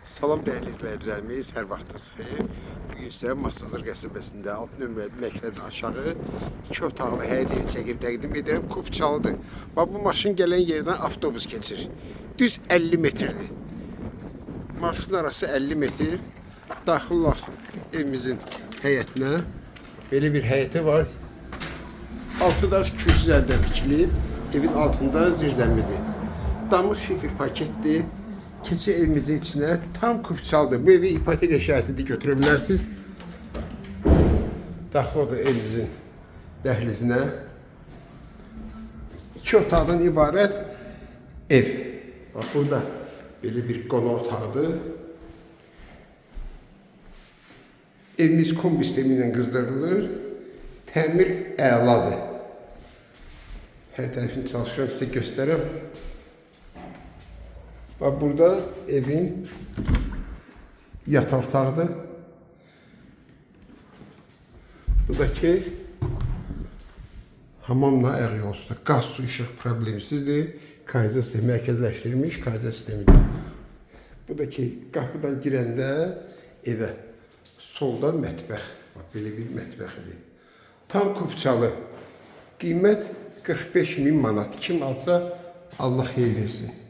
Salam değerli izləyicilərimiz, hər vaxtınız xeyir. Bugün isə Masazır qəsəbəsində 6 nömrəli məktəbin aşağı 2 otaqlı həyət evi çəkib təqdim edirəm. Kupçalıdır. Bax bu maşın gələn yerdən avtobus keçir. Düz 50 metrdir. Marşrutun arası 50 metr. Daxil olaq evimizin həyətinə. Belə bir həyəti var. Altıda kürsülərdən tikilib. Evin altında zirzəmidir. Damı şifir paketdir. Keçi evimizin içine tam kupçalıdır. Bu evi ipoteka şərtidə götürə bilərsiniz. Daxil oldu evimizin dəhlizinə. 2 otaqdan ibarət ev. Bax burada belə bir qonaq otağıdır. Evimiz kombi sistemi ilə qızdırılır. Təmir əladır. Hər tərəfini çalışıram, sizə göstərəm. Bak burada evin yatak otağıdır. Buradaki hamamla əl yolsudur. Qaz su işıq problemsizdir. Kanalizasiya mərkəzləşdirilmiş kanalizasiya sistemidir. Buradaki qapıdan girəndə evə solda mətbəx. Bak belə bir mətbəxidir. Tam kupçalı. Qiymət 45.000 manat. Kim alsa Allah xeyir versin.